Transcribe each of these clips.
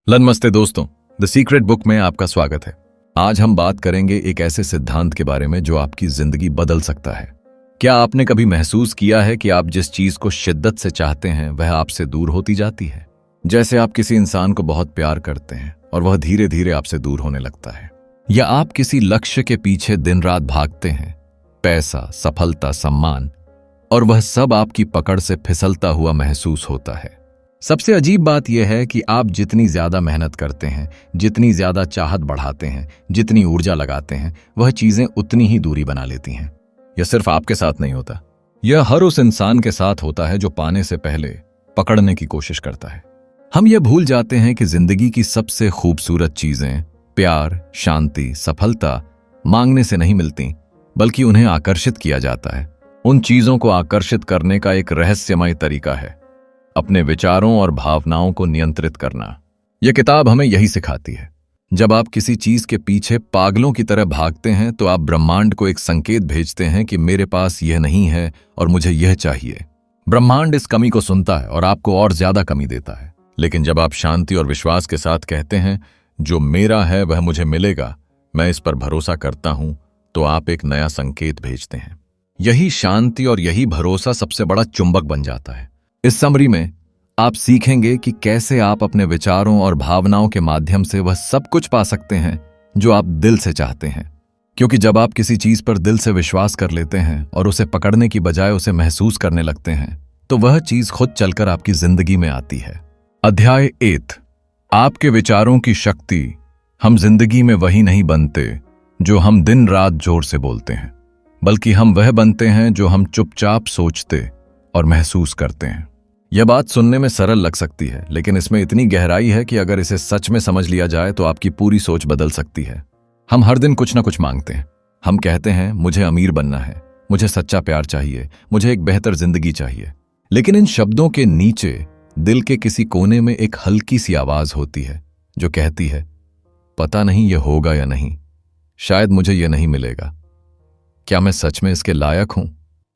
नमस्ते दोस्तों, the secret book में आपका स्वागत है। आज हम बात करेंगे एक ऐसे सिद्धांत के बारे में जो आपकी जिंदगी बदल सकता है। क्या आपने कभी महसूस किया है कि आप जिस चीज को शिद्दत से चाहते हैं वह आपसे दूर होती जाती है? जैसे आप किसी इंसान को बहुत प्यार करते हैं और वह धीरे धीरे आपसे दूर होने लगता है, या आप किसी लक्ष्य के पीछे दिन रात भागते हैं, पैसा, सफलता, सम्मान, और वह सब आपकी पकड़ से फिसलता हुआ महसूस होता है। सबसे अजीब बात यह है कि आप जितनी ज्यादा मेहनत करते हैं, जितनी ज्यादा चाहत बढ़ाते हैं, जितनी ऊर्जा लगाते हैं, वह चीजें उतनी ही दूरी बना लेती हैं। यह सिर्फ आपके साथ नहीं होता, यह हर उस इंसान के साथ होता है जो पाने से पहले पकड़ने की कोशिश करता है। हम यह भूल जाते हैं कि जिंदगी की सबसे खूबसूरत चीजें प्यार, शांति, सफलता मांगने से नहीं मिलती, बल्कि उन्हें आकर्षित किया जाता है। उन चीजों को आकर्षित करने का एक रहस्यमय तरीका है अपने विचारों और भावनाओं को नियंत्रित करना। यह किताब हमें यही सिखाती है। जब आप किसी चीज के पीछे पागलों की तरह भागते हैं तो आप ब्रह्मांड को एक संकेत भेजते हैं कि मेरे पास यह नहीं है और मुझे यह चाहिए। ब्रह्मांड इस कमी को सुनता है और आपको और ज्यादा कमी देता है। लेकिन जब आप शांति और विश्वास के साथ कहते हैं जो मेरा है वह मुझे मिलेगा, मैं इस पर भरोसा करता हूं, तो आप एक नया संकेत भेजते हैं। यही शांति और यही भरोसा सबसे बड़ा चुंबक बन जाता है। इस समरी में आप सीखेंगे कि कैसे आप अपने विचारों और भावनाओं के माध्यम से वह सब कुछ पा सकते हैं जो आप दिल से चाहते हैं। क्योंकि जब आप किसी चीज पर दिल से विश्वास कर लेते हैं और उसे पकड़ने की बजाय उसे महसूस करने लगते हैं, तो वह चीज खुद चलकर आपकी जिंदगी में आती है। अध्याय 8, आपके विचारों की शक्ति। हम जिंदगी में वही नहीं बनते जो हम दिन रात जोर से बोलते हैं, बल्कि हम वह बनते हैं जो हम चुपचाप सोचते और महसूस करते हैं। यह बात सुनने में सरल लग सकती है, लेकिन इसमें इतनी गहराई है कि अगर इसे सच में समझ लिया जाए तो आपकी पूरी सोच बदल सकती है। हम हर दिन कुछ ना कुछ मांगते हैं। हम कहते हैं मुझे अमीर बनना है, मुझे सच्चा प्यार चाहिए, मुझे एक बेहतर जिंदगी चाहिए। लेकिन इन शब्दों के नीचे दिल के किसी कोने में एक हल्की सी आवाज होती है जो कहती है, पता नहीं यह होगा या नहीं, शायद मुझे यह नहीं मिलेगा, क्या मैं सच में इसके लायक हूं?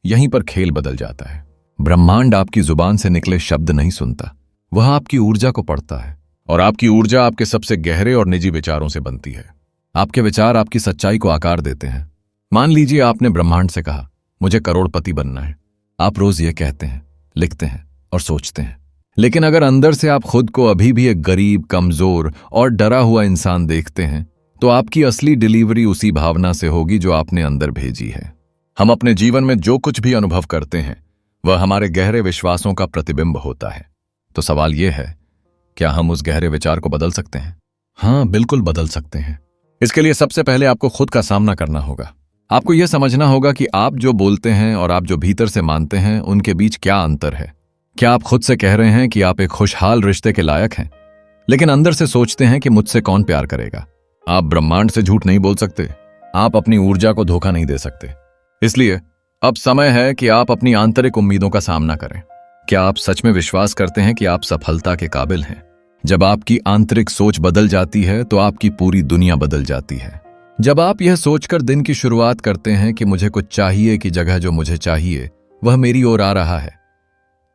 यहीं पर खेल बदल जाता है। ब्रह्मांड आपकी जुबान से निकले शब्द नहीं सुनता, वह आपकी ऊर्जा को पढ़ता है, और आपकी ऊर्जा आपके सबसे गहरे और निजी विचारों से बनती है। आपके विचार आपकी सच्चाई को आकार देते हैं। मान लीजिए आपने ब्रह्मांड से कहा, मुझे करोड़पति बनना है। आप रोज ये कहते हैं, लिखते हैं और सोचते हैं। लेकिन अगर अंदर से आप खुद को अभी भी एक गरीब, कमजोर और डरा हुआ इंसान देखते हैं, तो आपकी असली डिलीवरी उसी भावना से होगी जो आपने अंदर भेजी है। हम अपने जीवन में जो कुछ भी अनुभव करते हैं वह हमारे गहरे विश्वासों का प्रतिबिंब होता है। तो सवाल यह है, क्या हम उस गहरे विचार को बदल सकते हैं? हाँ, बिल्कुल बदल सकते हैं। इसके लिए सबसे पहले आपको खुद का सामना करना होगा। आपको यह समझना होगा कि आप जो बोलते हैं और आप जो भीतर से मानते हैं उनके बीच क्या अंतर है। क्या आप खुद से कह रहे हैं कि आप एक खुशहाल रिश्ते के लायक हैं, लेकिन अंदर से सोचते हैं कि मुझसे कौन प्यार करेगा? आप ब्रह्मांड से झूठ नहीं बोल सकते, आप अपनी ऊर्जा को धोखा नहीं दे सकते। इसलिए अब समय है कि आप अपनी आंतरिक उम्मीदों का सामना करें। क्या आप सच में विश्वास करते हैं कि आप सफलता के काबिल हैं? जब आपकी आंतरिक सोच बदल जाती है तो आपकी पूरी दुनिया बदल जाती है। जब आप यह सोचकर दिन की शुरुआत करते हैं कि मुझे कुछ चाहिए की जगह जो मुझे चाहिए वह मेरी ओर आ रहा है,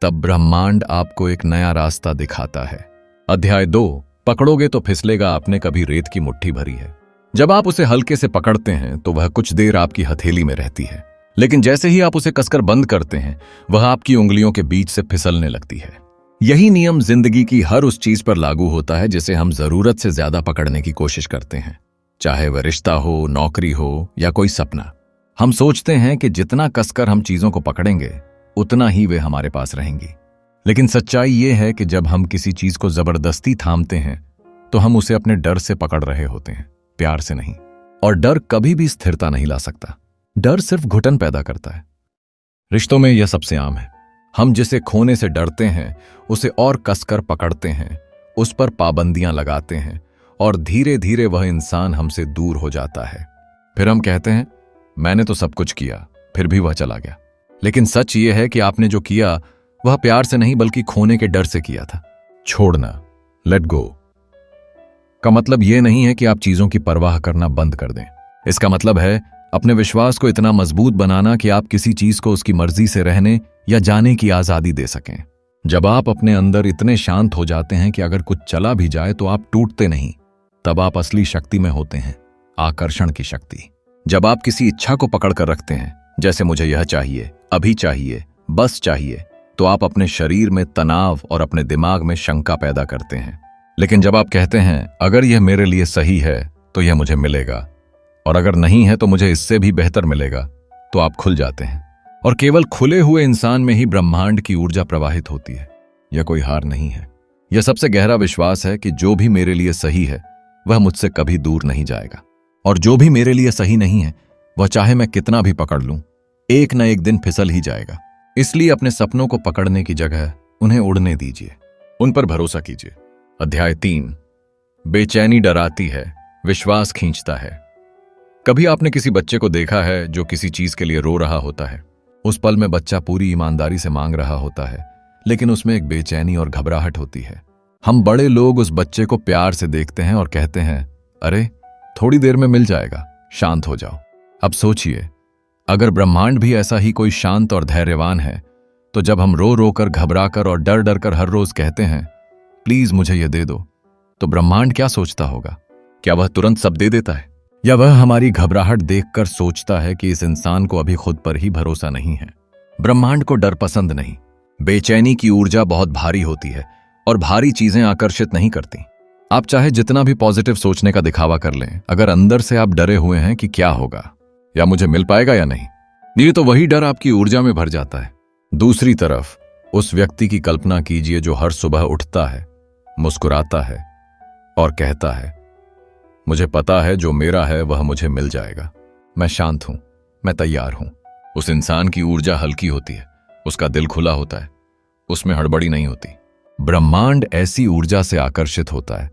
तब ब्रह्मांड आपको एक नया रास्ता दिखाता है। अध्याय 2, पकड़ोगे तो फिसलेगा, आपने कभी रेत की मुट्ठी भरी है? जब आप उसे हल्के से पकड़ते हैं तो वह कुछ देर आपकी हथेली में रहती है, लेकिन जैसे ही आप उसे कसकर बंद करते हैं वह आपकी उंगलियों के बीच से फिसलने लगती है। यही नियम जिंदगी की हर उस चीज पर लागू होता है जिसे हम जरूरत से ज्यादा पकड़ने की कोशिश करते हैं, चाहे वह रिश्ता हो, नौकरी हो या कोई सपना। हम सोचते हैं कि जितना कसकर हम चीजों को पकड़ेंगे उतना ही वे हमारे पास रहेंगी। लेकिन सच्चाई यह है कि जब हम किसी चीज को जबरदस्ती थामते हैं तो हम उसे अपने डर से पकड़ रहे होते हैं, प्यार से नहीं। और डर कभी भी स्थिरता नहीं ला सकता। डर सिर्फ घुटन पैदा करता है। रिश्तों में यह सबसे आम है। हम जिसे खोने से डरते हैं उसे और कसकर पकड़ते हैं, उस पर पाबंदियां लगाते हैं, और धीरे धीरे वह इंसान हमसे दूर हो जाता है। फिर हम कहते हैं मैंने तो सब कुछ किया, फिर भी वह चला गया। लेकिन सच यह है कि आपने जो किया वह प्यार से नहीं बल्कि खोने के डर से किया था। छोड़ना, लेट गो, का मतलब यह नहीं है कि आप चीजों की परवाह करना बंद कर दें। इसका मतलब है अपने विश्वास को इतना मजबूत बनाना कि आप किसी चीज को उसकी मर्जी से रहने या जाने की आजादी दे सकें। जब आप अपने अंदर इतने शांत हो जाते हैं कि अगर कुछ चला भी जाए तो आप टूटते नहीं, तब आप असली शक्ति में होते हैं, आकर्षण की शक्ति। जब आप किसी इच्छा को पकड़ कर रखते हैं, जैसे मुझे यह चाहिए, अभी चाहिए, बस चाहिए, तो आप अपने शरीर में तनाव और अपने दिमाग में शंका पैदा करते हैं। लेकिन जब आप कहते हैं अगर यह मेरे लिए सही है तो यह मुझे मिलेगा, और अगर नहीं है तो मुझे इससे भी बेहतर मिलेगा, तो आप खुल जाते हैं। और केवल खुले हुए इंसान में ही ब्रह्मांड की ऊर्जा प्रवाहित होती है। यह कोई हार नहीं है, यह सबसे गहरा विश्वास है कि जो भी मेरे लिए सही है वह मुझसे कभी दूर नहीं जाएगा, और जो भी मेरे लिए सही नहीं है वह चाहे मैं कितना भी पकड़ लूं, एक न एक दिन फिसल ही जाएगा। इसलिए अपने सपनों को पकड़ने की जगह उन्हें उड़ने दीजिए, उन पर भरोसा कीजिए। अध्याय 3। बेचैनी डराती है, विश्वास खींचता है। कभी आपने किसी बच्चे को देखा है जो किसी चीज के लिए रो रहा होता है? उस पल में बच्चा पूरी ईमानदारी से मांग रहा होता है, लेकिन उसमें एक बेचैनी और घबराहट होती है। हम बड़े लोग उस बच्चे को प्यार से देखते हैं और कहते हैं, अरे थोड़ी देर में मिल जाएगा, शांत हो जाओ। अब सोचिए, अगर ब्रह्मांड भी ऐसा ही कोई शांत और धैर्यवान है, तो जब हम रो रो कर, घबरा कर और डर डर कर हर रोज कहते हैं प्लीज मुझे यह दे दो, तो ब्रह्मांड क्या सोचता होगा? क्या वह तुरंत सब दे देता है, या वह हमारी घबराहट देखकर सोचता है कि इस इंसान को अभी खुद पर ही भरोसा नहीं है? ब्रह्मांड को डर पसंद नहीं। बेचैनी की ऊर्जा बहुत भारी होती है और भारी चीजें आकर्षित नहीं करती। आप चाहे जितना भी पॉजिटिव सोचने का दिखावा कर लें, अगर अंदर से आप डरे हुए हैं कि क्या होगा, या मुझे मिल पाएगा या नहीं, ये तो वही डर आपकी ऊर्जा में भर जाता है। दूसरी तरफ उस व्यक्ति की कल्पना कीजिए जो हर सुबह उठता है, मुस्कुराता है और कहता है मुझे पता है जो मेरा है वह मुझे मिल जाएगा, मैं शांत हूं, मैं तैयार हूं। उस इंसान की ऊर्जा हल्की होती है, उसका दिल खुला होता है, उसमें हड़बड़ी नहीं होती। ब्रह्मांड ऐसी ऊर्जा से आकर्षित होता है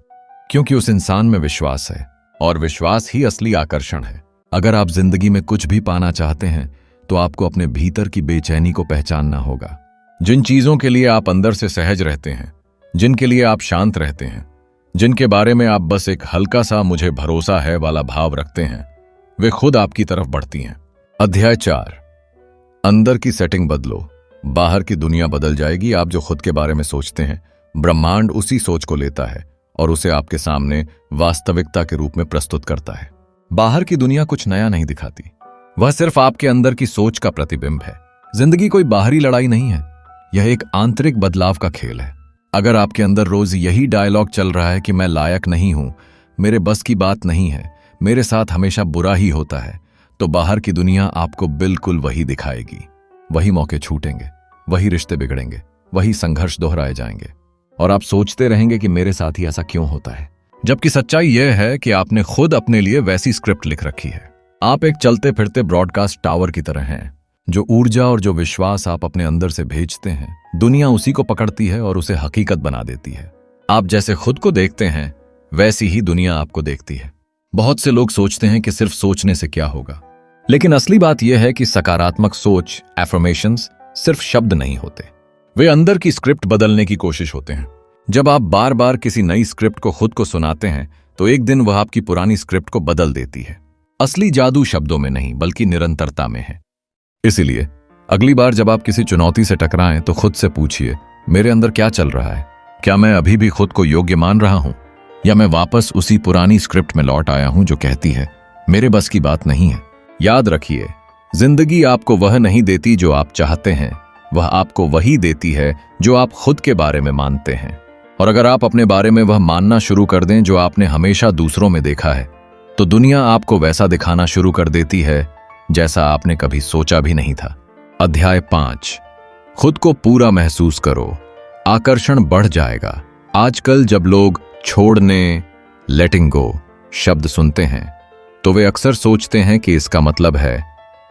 क्योंकि उस इंसान में विश्वास है, और विश्वास ही असली आकर्षण है। अगर आप जिंदगी में कुछ भी पाना चाहते हैं तो आपको अपने भीतर की बेचैनी को पहचानना होगा। जिन चीजों के लिए आप अंदर से सहज रहते हैं, जिनके लिए आप शांत रहते हैं, जिनके बारे में आप बस एक हल्का सा मुझे भरोसा है वाला भाव रखते हैं, वे खुद आपकी तरफ बढ़ती हैं। अध्याय 4। अंदर की सेटिंग बदलो, बाहर की दुनिया बदल जाएगी। आप जो खुद के बारे में सोचते हैं, ब्रह्मांड उसी सोच को लेता है और उसे आपके सामने वास्तविकता के रूप में प्रस्तुत करता है। बाहर की दुनिया कुछ नया नहीं दिखाती, वह सिर्फ आपके अंदर की सोच का प्रतिबिंब है। जिंदगी कोई बाहरी लड़ाई नहीं है, यह एक आंतरिक बदलाव का खेल है। अगर आपके अंदर रोज यही डायलॉग चल रहा है कि मैं लायक नहीं हूं, मेरे बस की बात नहीं है, मेरे साथ हमेशा बुरा ही होता है, तो बाहर की दुनिया आपको बिल्कुल वही दिखाएगी। वही मौके छूटेंगे, वही रिश्ते बिगड़ेंगे, वही संघर्ष दोहराए जाएंगे, और आप सोचते रहेंगे कि मेरे साथ ही ऐसा क्यों होता है। जबकि सच्चाई यह है कि आपने खुद अपने लिए वैसी स्क्रिप्ट लिख रखी है। आप एक चलते फिरते ब्रॉडकास्ट टावर की तरह हैं। जो ऊर्जा और जो विश्वास आप अपने अंदर से भेजते हैं, दुनिया उसी को पकड़ती है और उसे हकीकत बना देती है। आप जैसे खुद को देखते हैं, वैसी ही दुनिया आपको देखती है। बहुत से लोग सोचते हैं कि सिर्फ सोचने से क्या होगा, लेकिन असली बात यह है कि सकारात्मक सोच, एफर्मेशंस, सिर्फ शब्द नहीं होते, वे अंदर की स्क्रिप्ट बदलने की कोशिश होते हैं। जब आप बार बार किसी नई स्क्रिप्ट को खुद को सुनाते हैं, तो एक दिन वह आपकी पुरानी स्क्रिप्ट को बदल देती है। असली जादू शब्दों में नहीं, बल्कि निरंतरता में है। इसीलिए अगली बार जब आप किसी चुनौती से टकराएं, तो खुद से पूछिए, मेरे अंदर क्या चल रहा है? क्या मैं अभी भी खुद को योग्य मान रहा हूं, या मैं वापस उसी पुरानी स्क्रिप्ट में लौट आया हूं जो कहती है मेरे बस की बात नहीं है? याद रखिए, जिंदगी आपको वह नहीं देती जो आप चाहते हैं, वह आपको वही देती है जो आप खुद के बारे में मानते हैं। और अगर आप अपने बारे में वह मानना शुरू कर दें जो आपने हमेशा दूसरों में देखा है, तो दुनिया आपको वैसा दिखाना शुरू कर देती है जैसा आपने कभी सोचा भी नहीं था। अध्याय 5। खुद को पूरा महसूस करो, आकर्षण बढ़ जाएगा। आजकल जब लोग छोड़ने, लेटिंग गो शब्द सुनते हैं, तो वे अक्सर सोचते हैं कि इसका मतलब है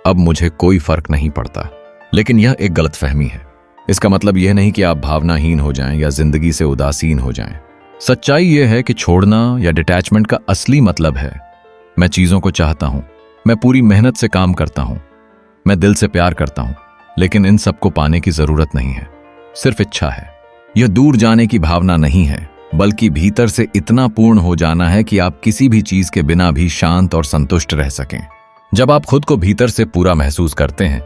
अब मुझे कोई फर्क नहीं पड़ता। लेकिन यह एक गलतफहमी है। इसका मतलब यह नहीं कि आप भावनाहीन हो जाएं या जिंदगी से उदासीन हो जाएं। सच्चाई यह है कि छोड़ना या डिटैचमेंट का असली मतलब है मैं चीजों को चाहता हूं, मैं पूरी मेहनत से काम करता हूं, मैं दिल से प्यार करता हूं, लेकिन इन सबको पाने की जरूरत नहीं है, सिर्फ इच्छा है। यह दूर जाने की भावना नहीं है, बल्कि भीतर से इतना पूर्ण हो जाना है कि आप किसी भी चीज के बिना भी शांत और संतुष्ट रह सकें। जब आप खुद को भीतर से पूरा महसूस करते हैं,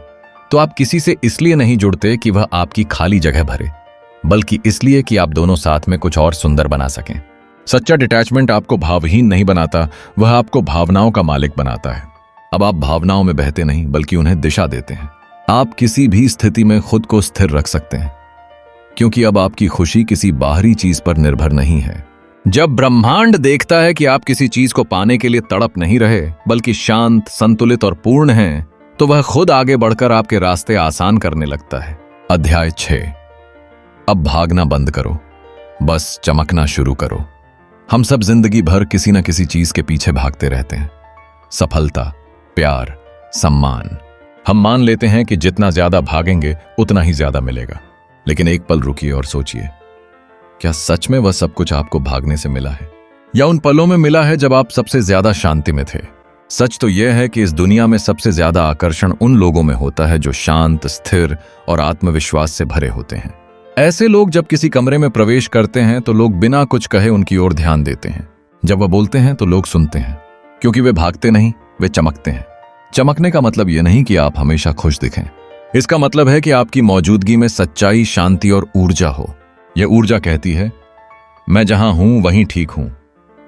तो आप किसी से इसलिए नहीं जुड़ते कि वह आपकी खाली जगह भरे, बल्कि इसलिए कि आप दोनों साथ में कुछ और सुंदर बना सकें। सच्चा डिटैचमेंट आपको भावहीन नहीं बनाता, वह आपको भावनाओं का मालिक बनाता है। अब आप भावनाओं में बहते नहीं बल्कि उन्हें दिशा देते हैं। आप किसी भी स्थिति में खुद को स्थिर रख सकते हैं, क्योंकि अब आपकी खुशी किसी बाहरी चीज पर निर्भर नहीं है। जब ब्रह्मांड देखता है कि आप किसी चीज को पाने के लिए तड़प नहीं रहे बल्कि शांत, संतुलित और पूर्ण हैं, तो वह खुद आगे बढ़कर आपके रास्ते आसान करने लगता है। अध्याय 6। अब भागना बंद करो, बस चमकना शुरू करो। हम सब जिंदगी भर किसी न किसी चीज के पीछे भागते रहते हैं। सफलता, प्यार, सम्मान। हम मान लेते हैं कि जितना ज्यादा भागेंगे उतना ही ज्यादा मिलेगा। लेकिन एक पल रुकिए और सोचिए, क्या सच में वह सब कुछ आपको भागने से मिला है, या उन पलों में मिला है जब आप सबसे ज्यादा शांति में थे? सच तो यह है कि इस दुनिया में सबसे ज्यादा आकर्षण उन लोगों में होता है जो शांत, स्थिर और आत्मविश्वास से भरे होते हैं। ऐसे लोग जब किसी कमरे में प्रवेश करते हैं तो लोग बिना कुछ कहे उनकी ओर ध्यान देते हैं। जब वह बोलते हैं तो लोग सुनते हैं, क्योंकि वे भागते नहीं, वे चमकते हैं। चमकने का मतलब यह नहीं कि आप हमेशा खुश दिखें। इसका मतलब है कि आपकी मौजूदगी में सच्चाई, शांति और ऊर्जा हो। यह ऊर्जा कहती है, मैं जहां हूं वहीं ठीक हूं,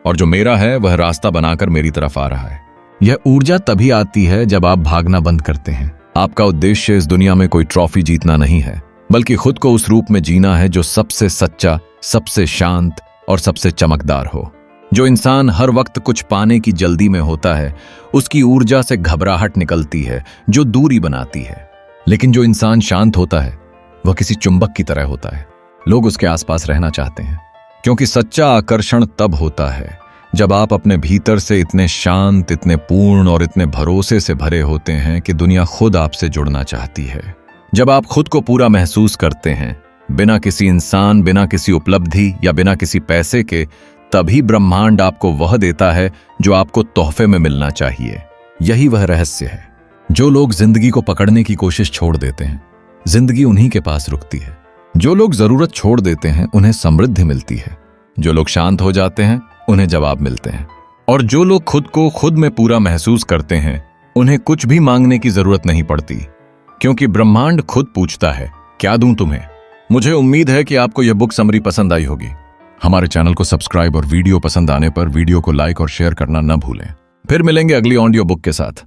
और जो मेरा है वह रास्ता बनाकर मेरी तरफ आ रहा है। यह ऊर्जा तभी आती है जब आप भागना बंद करते हैं। आपका उद्देश्य इस दुनिया में कोई ट्रॉफी जीतना नहीं है, बल्कि खुद को उस रूप में जीना है जो सबसे सच्चा, सबसे शांत और सबसे चमकदार हो। जो इंसान हर वक्त कुछ पाने की जल्दी में होता है, उसकी ऊर्जा से घबराहट निकलती है जो दूरी बनाती है। लेकिन जो इंसान शांत होता है, वह किसी चुंबक की तरह होता है। लोग उसके आसपास रहना चाहते हैं, क्योंकि सच्चा आकर्षण तब होता है जब आप अपने भीतर से इतने शांत, इतने पूर्ण और इतने भरोसे से भरे होते हैं कि दुनिया खुद आपसे जुड़ना चाहती है। जब आप खुद को पूरा महसूस करते हैं, बिना किसी इंसान, बिना किसी उपलब्धि या बिना किसी पैसे के, तभी ब्रह्मांड आपको वह देता है जो आपको तोहफे में मिलना चाहिए। यही वह रहस्य है। जो लोग जिंदगी को पकड़ने की कोशिश छोड़ देते हैं, जिंदगी उन्हीं के पास रुकती है। जो लोग जरूरत छोड़ देते हैं, उन्हें समृद्धि मिलती है। जो लोग शांत हो जाते हैं, उन्हें जवाब मिलते हैं। और जो लोग खुद को खुद में पूरा महसूस करते हैं, उन्हें कुछ भी मांगने की जरूरत नहीं पड़ती, क्योंकि ब्रह्मांड खुद पूछता है, क्या दूं तुम्हें? मुझे उम्मीद है कि आपको यह बुक समरी पसंद आई होगी। हमारे चैनल को सब्सक्राइब और वीडियो पसंद आने पर वीडियो को लाइक और शेयर करना न भूलें। फिर मिलेंगे अगली ऑडियो बुक के साथ।